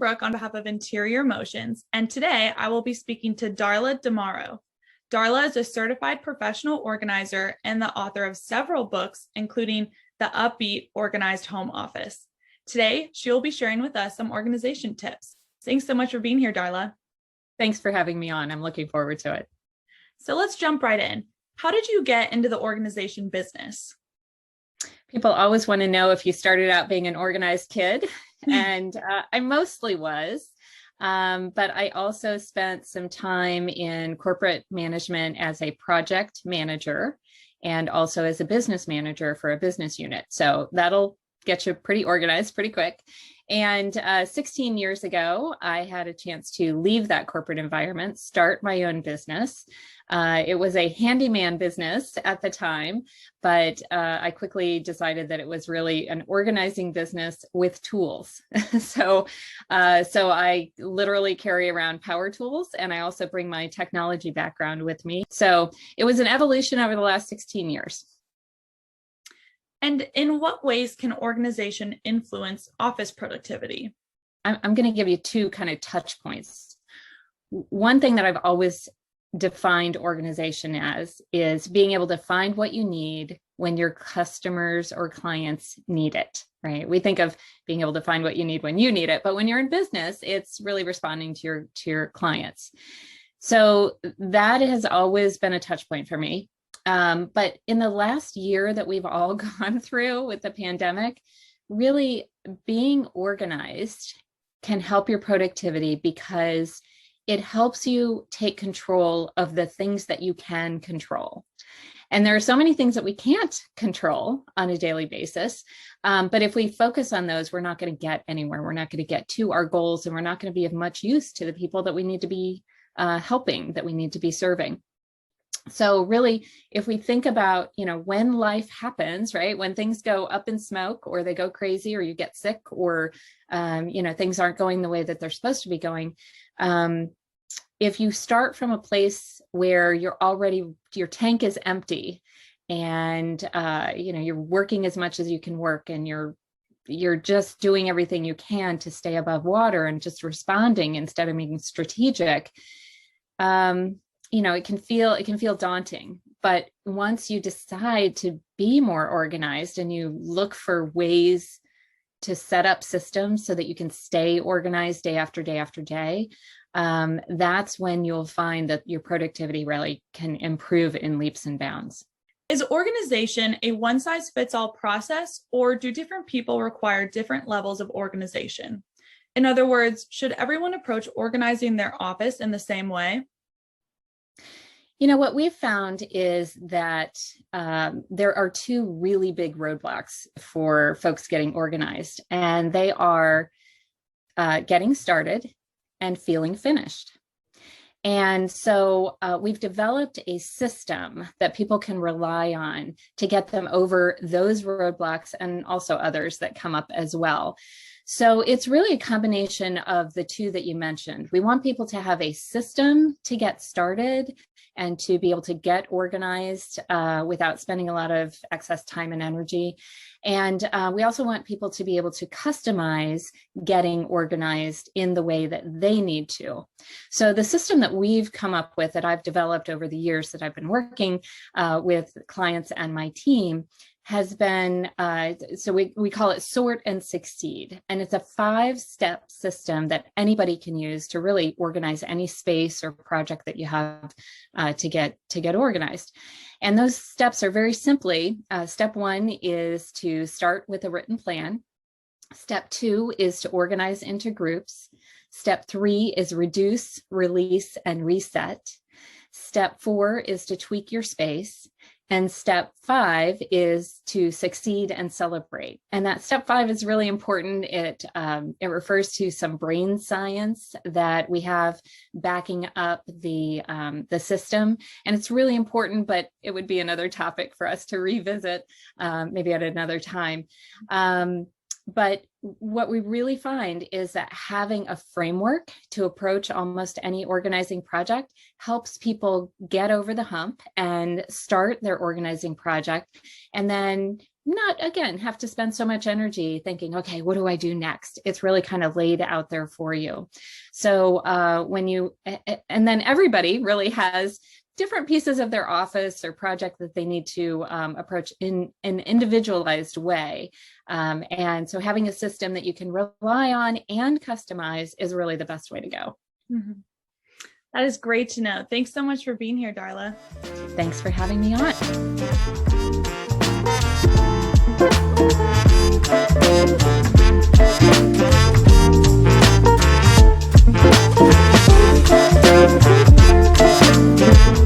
Brooke on behalf of Interior Motions, and today I will be speaking to Darla DeMorrow. Darla is a certified professional organizer and the author of several books, including The Upbeat Organized Home Office. Today, she will be sharing with us some organization tips. Thanks so much for being here, Darla. Thanks for having me on. I'm looking forward to it. So let's jump right in. How did you get into the organization business? People always want to know if you started out being an organized kid, and I mostly was, but I also spent some time in corporate management as a project manager and also as a business manager for a business unit. So that'll get you pretty organized pretty quick. And 16 years ago, I had a chance to leave that corporate environment, start my own business. It was a handyman business at the time, but I quickly decided that it was really an organizing business with tools. So I literally carry around power tools, and I also bring my technology background with me. So it was an evolution over the last 16 years. And in what ways can organization influence office productivity? I'm going to give you two kind of touch points. One thing that I've always defined organization as is being able to find what you need when your customers or clients need it, right? We think of being able to find what you need when you need it, but when you're in business, it's really responding to your clients. So that has always been a touch point for me. But in the last year that we've all gone through with the pandemic, really being organized can help your productivity because it helps you take control of the things that you can control. And there are so many things that we can't control on a daily basis. But if we focus on those, we're not going to get anywhere. We're not going to get to our goals, and we're not going to be of much use to the people that we need to be helping, that we need to be serving. So really, if we think about, when life happens, right, when things go up in smoke or they go crazy or you get sick or, things aren't going the way that they're supposed to be going. If you start from a place where your tank is empty and, you're working as much as you can work and you're just doing everything you can to stay above water and just responding instead of being strategic, it can feel daunting. But once you decide to be more organized and you look for ways to set up systems so that you can stay organized day after day after day, that's when you'll find that your productivity really can improve in leaps and bounds. Is organization a one-size-fits-all process, or do different people require different levels of organization? In other words, should everyone approach organizing their office in the same way? What we've found is that there are two really big roadblocks for folks getting organized, and they are getting started and feeling finished. And so we've developed a system that people can rely on to get them over those roadblocks and also others that come up as well. So it's really a combination of the two that you mentioned. We want people to have a system to get started and to be able to get organized without spending a lot of excess time and energy. And we also want people to be able to customize getting organized in the way that they need to. So the system that we've come up with, that I've developed over the years that I've been working with clients and my team, has been, so we call it Sort and Succeed. And it's a 5-step system that anybody can use to really organize any space or project that you have to get organized. And those steps are very simply, step 1 is to start with a written plan. Step 2 is to organize into groups. Step 3 is reduce, release, and reset. Step 4 is to tweak your space. And step 5 is to succeed and celebrate. And that step 5 is really important. It refers to some brain science that we have backing up the system. And it's really important, but it would be another topic for us to revisit maybe at another time. But what we really find is that having a framework to approach almost any organizing project helps people get over the hump and start their organizing project. And then not, again, have to spend so much energy thinking, okay, what do I do next? It's really kind of laid out there for you. So and then everybody really has different pieces of their office or project that they need to approach in an individualized way. And so having a system that you can rely on and customize is really the best way to go. Mm-hmm. That is great to know. Thanks so much for being here, Darla. Thanks for having me on.